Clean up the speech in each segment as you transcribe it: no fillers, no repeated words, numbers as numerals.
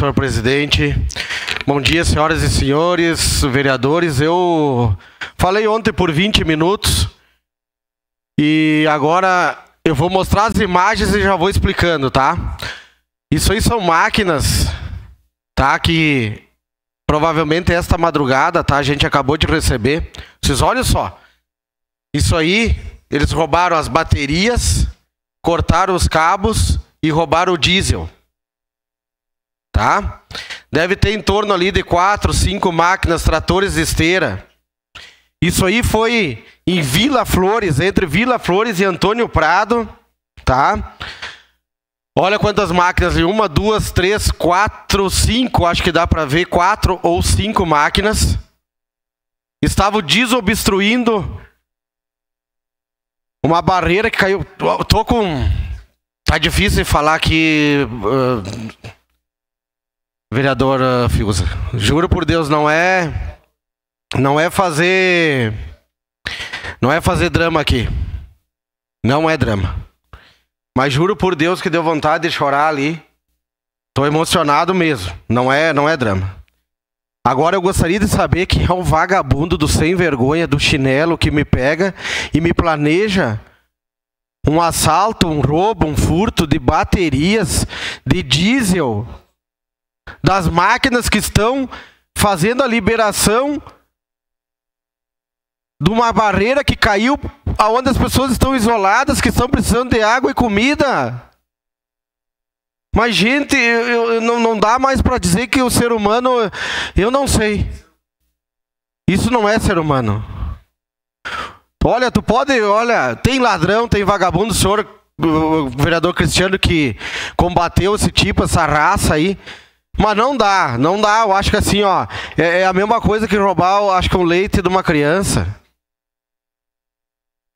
senhor presidente. Bom dia, senhoras e senhores vereadores. Eu falei ontem por 20 minutos e agora eu vou mostrar as imagens e já vou explicando, tá? Isso aí são máquinas, tá? Que provavelmente esta madrugada, tá? A gente acabou de receber. Vocês olhem só. Isso aí, eles roubaram as baterias, cortaram os cabos e roubaram o diesel. Tá? Deve ter em torno ali de 4, 5 máquinas, tratores de esteira. Isso aí foi em Vila Flores, entre Vila Flores e Antônio Prado, tá? Olha quantas máquinas, 1, 2, 3, 4, 5, acho que dá para ver, 4 ou 5 máquinas. Estavam desobstruindo uma barreira que caiu. Tô com... Tá difícil de falar aqui... Vereador Fiuza, juro por Deus, não é fazer drama aqui. Não é drama. Mas juro por Deus que deu vontade de chorar ali. Tô emocionado mesmo. Não é drama. Agora eu gostaria de saber quem é o vagabundo do sem vergonha, do chinelo que me pega e me planeja um assalto, um roubo, um furto de baterias, de diesel, das máquinas que estão fazendo a liberação de uma barreira que caiu, aonde as pessoas estão isoladas, que estão precisando de água e comida. Mas, gente, não dá mais para dizer que o ser humano... Eu não sei. Isso não é ser humano. Olha, tu pode... Olha, tem ladrão, tem vagabundo, o senhor, o vereador Cristiano, que combateu esse tipo, essa raça aí. Mas não dá. Eu acho que assim, ó, é a mesma coisa que roubar, eu acho que um leite de uma criança.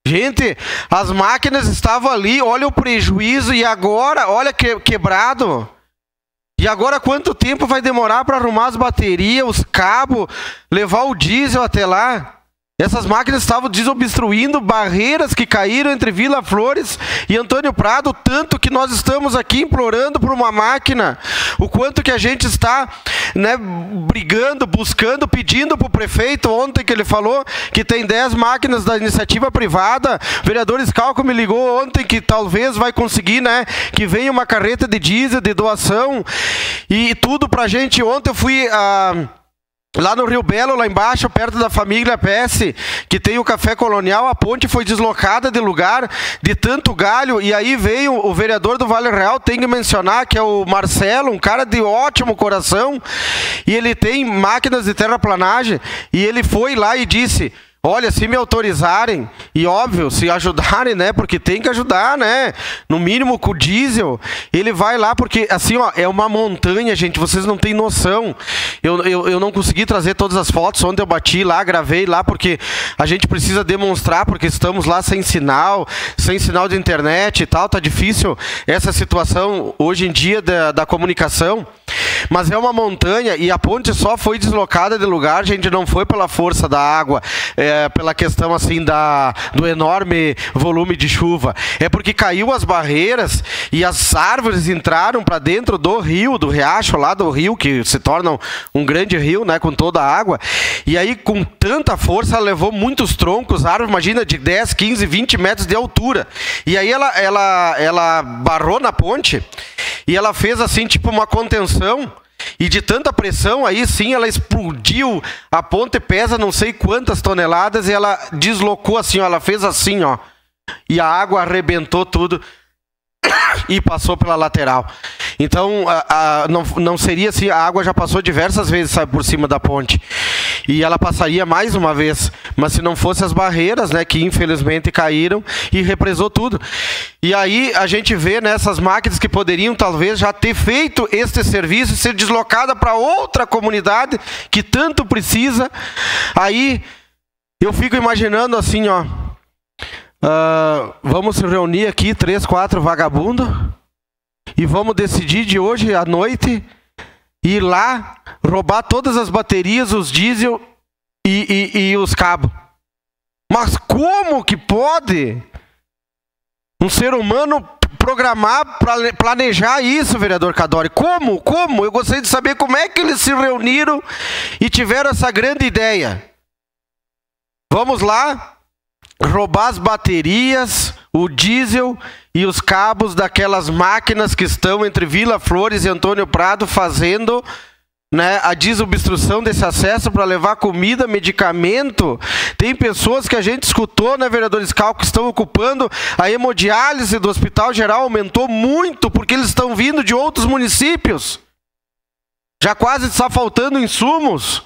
Gente, as máquinas estavam ali, olha o prejuízo, e agora, olha quebrado. E agora quanto tempo vai demorar para arrumar as baterias, os cabos, levar o diesel até lá? Essas máquinas estavam desobstruindo barreiras que caíram entre Vila Flores e Antônio Prado, tanto que nós estamos aqui implorando por uma máquina. O quanto que a gente está, né, brigando, buscando, pedindo para o prefeito, ontem que ele falou que tem 10 máquinas da iniciativa privada. O vereador Scalco me ligou ontem que talvez vai conseguir, né, que venha uma carreta de diesel, de doação, e tudo para a gente. Ontem eu fui lá no Rio Belo, lá embaixo, perto da família PS, que tem o Café Colonial, a ponte foi deslocada de lugar de tanto galho, e aí veio o vereador do Vale Real, tem que mencionar, que é o Marcelo, um cara de ótimo coração, e ele tem máquinas de terraplanagem, e ele foi lá e disse... Olha, se me autorizarem, e óbvio, se ajudarem, né, porque tem que ajudar, né, no mínimo com o diesel, ele vai lá, porque assim, ó, é uma montanha, gente, vocês não têm noção. Eu não consegui trazer todas as fotos, onde eu bati lá, gravei lá, porque a gente precisa demonstrar, porque estamos lá sem sinal de internet e tal, tá difícil essa situação hoje em dia da comunicação. Mas é uma montanha e a ponte só foi deslocada de lugar, gente, não foi pela força da água, pela questão assim do enorme volume de chuva. É porque caiu as barreiras e as árvores entraram para dentro do rio, do riacho lá do rio, que se torna um grande rio, né, com toda a água. E aí com tanta força ela levou muitos troncos, árvores, imagina, de 10, 15, 20 metros de altura. E aí ela barrou na ponte e ela fez assim tipo uma contenção. E de tanta pressão, aí sim, ela explodiu. A ponte pesa não sei quantas toneladas e ela deslocou assim, ó, ela fez assim, ó. E a água arrebentou tudo e passou pela lateral. Então, não seria assim, a água já passou diversas vezes, sabe, por cima da ponte. E ela passaria mais uma vez. Mas se não fosse as barreiras, né, que infelizmente caíram e represou tudo. E aí a gente vê nessas máquinas que poderiam talvez já ter feito este serviço e ser deslocada para outra comunidade que tanto precisa. Aí eu fico imaginando assim, ó. Vamos se reunir aqui, 3, 4 vagabundos, e vamos decidir de hoje à noite ir lá, roubar todas as baterias, os diesel e os cabos. Mas como que pode um ser humano programar, planejar isso, vereador Cadori. Como? Eu gostaria de saber como é que eles se reuniram e tiveram essa grande ideia. Vamos lá, roubar as baterias, o diesel e os cabos daquelas máquinas que estão entre Vila Flores e Antônio Prado fazendo, né, a desobstrução desse acesso para levar comida, medicamento. Tem pessoas que a gente escutou, né, vereador Scalco, que estão ocupando a hemodiálise do Hospital Geral, aumentou muito porque eles estão vindo de outros municípios. Já quase está faltando insumos.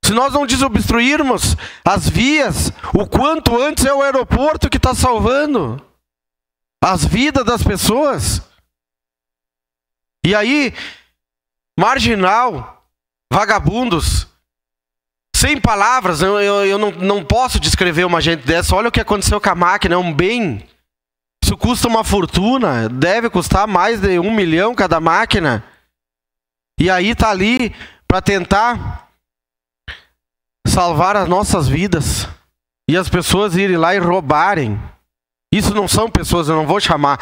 Se nós não desobstruirmos as vias, o quanto antes é o aeroporto que está salvando as vidas das pessoas. E aí, marginal, vagabundos, sem palavras, eu não posso descrever uma gente dessa. Olha o que aconteceu com a máquina, é um bem. Isso custa uma fortuna, deve custar mais de 1 milhão cada máquina. E aí está ali para tentar salvar as nossas vidas e as pessoas irem lá e roubarem. Isso não são pessoas, eu não vou chamar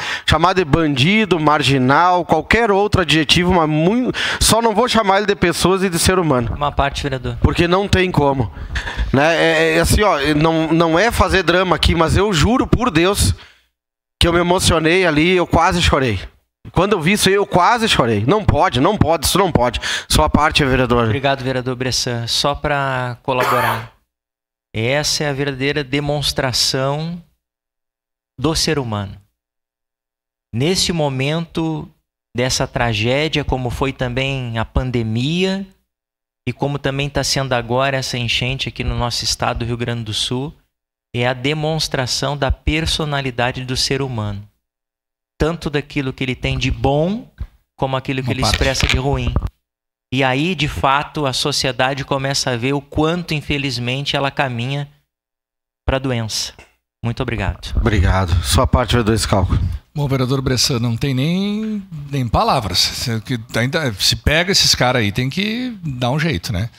de bandido, marginal, qualquer outro adjetivo, mas só não vou chamar ele de pessoas e de ser humano. Uma parte, vereador. Porque não tem como. Né? Assim, ó, não é fazer drama aqui, mas eu juro por Deus que eu me emocionei ali, eu quase chorei. Quando eu vi isso aí, eu quase chorei. Não pode, isso não pode. Sua parte, vereador. Obrigado, vereador Bressan. Só para colaborar. Essa é a verdadeira demonstração do ser humano. Nesse momento dessa tragédia, como foi também a pandemia, e como também está sendo agora essa enchente aqui no nosso estado do Rio Grande do Sul, é a demonstração da personalidade do ser humano. Tanto daquilo que ele tem de bom, como aquilo que ele expressa de ruim. E aí, de fato, a sociedade começa a ver o quanto, infelizmente, ela caminha para a doença. Muito obrigado. Obrigado. Sua parte, vereador Scalco. Bom, vereador Bressan, não tem nem palavras. Ainda se pega esses caras aí, tem que dar um jeito, né?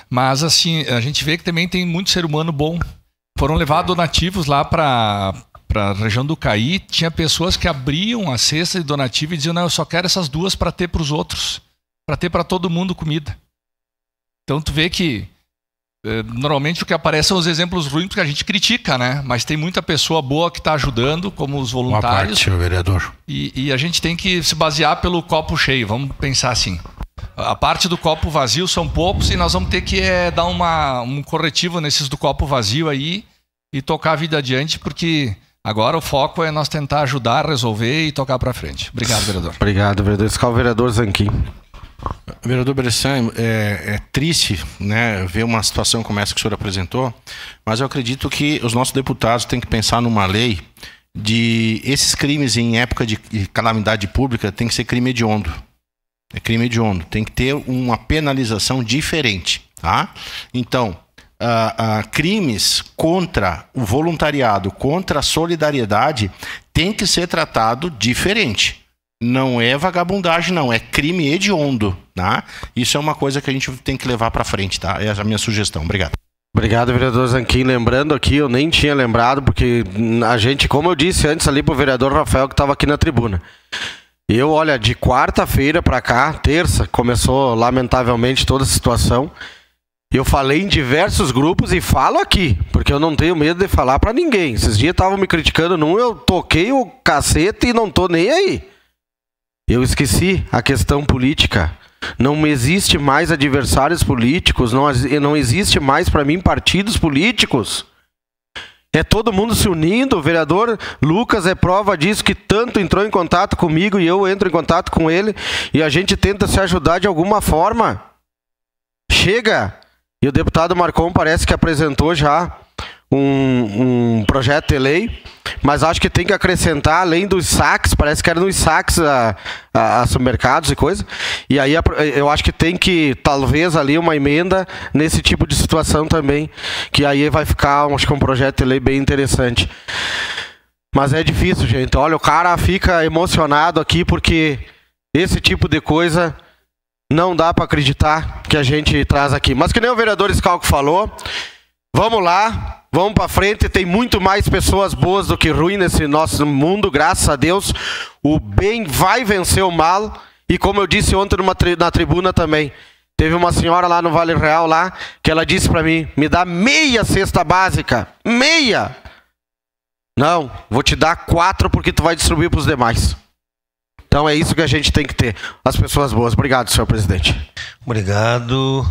Mas, assim, a gente vê que também tem muito ser humano bom. Foram levados donativos lá para a região do Caí. Tinha pessoas que abriam a cesta de donativo e diziam, não, eu só quero essas duas para ter para os outros. Para ter para todo mundo comida. Então, tu vê que normalmente o que aparece são os exemplos ruins que a gente critica, né? Mas tem muita pessoa boa que está ajudando, como os voluntários. Uma parte, vereador. E a gente tem que se basear pelo copo cheio, vamos pensar assim. A parte do copo vazio são poucos e nós vamos ter que dar um corretivo nesses do copo vazio aí e tocar a vida adiante, porque agora o foco é nós tentar ajudar, resolver e tocar para frente. Obrigado, vereador. Obrigado, vereador. Esse é o vereador Zanquim. Vereador Bressan, é triste, né, ver uma situação como essa que o senhor apresentou, mas eu acredito que os nossos deputados têm que pensar numa lei de esses crimes em época de calamidade pública tem que ser crime hediondo. É crime hediondo. Tem que ter uma penalização diferente, tá? Então, crimes contra o voluntariado, contra a solidariedade, tem que ser tratado diferente. Não é vagabundagem, não. É crime hediondo, tá? Isso é uma coisa que a gente tem que levar para frente, tá? Essa é a minha sugestão. Obrigado. Obrigado, vereador Zanquim. Lembrando aqui, eu nem tinha lembrado, porque a gente, como eu disse antes ali pro vereador Rafael que estava aqui na tribuna. Eu, olha, de quarta-feira para cá, terça, começou lamentavelmente toda a situação. Eu falei em diversos grupos e falo aqui, porque eu não tenho medo de falar para ninguém. Esses dias estavam me criticando num, eu toquei o cacete e não tô nem aí. Eu esqueci a questão política. Não existe mais adversários políticos, não existe mais para mim partidos políticos. É todo mundo se unindo. O vereador Lucas é prova disso, que tanto entrou em contato comigo e eu entro em contato com ele e a gente tenta se ajudar de alguma forma. Chega! E o deputado Marcon parece que apresentou já um projeto de lei, mas acho que tem que acrescentar, além dos saques, parece que era nos saques a supermercados e coisa, e aí eu acho que tem que, talvez ali uma emenda nesse tipo de situação também, que aí vai ficar, acho que um projeto de lei bem interessante. Mas é difícil, gente. Olha, o cara fica emocionado aqui porque esse tipo de coisa não dá para acreditar que a gente traz aqui. Mas que nem o vereador Scalco falou, vamos lá, Vamos para frente, tem muito mais pessoas boas do que ruins nesse nosso mundo, graças a Deus. O bem vai vencer o mal. E como eu disse ontem na tribuna também, teve uma senhora lá no Vale Real, lá, que ela disse para mim, me dá meia cesta básica. Meia! Não, vou te dar 4 porque tu vai distribuir para os demais. Então é isso que a gente tem que ter, as pessoas boas. Obrigado, senhor presidente. Obrigado.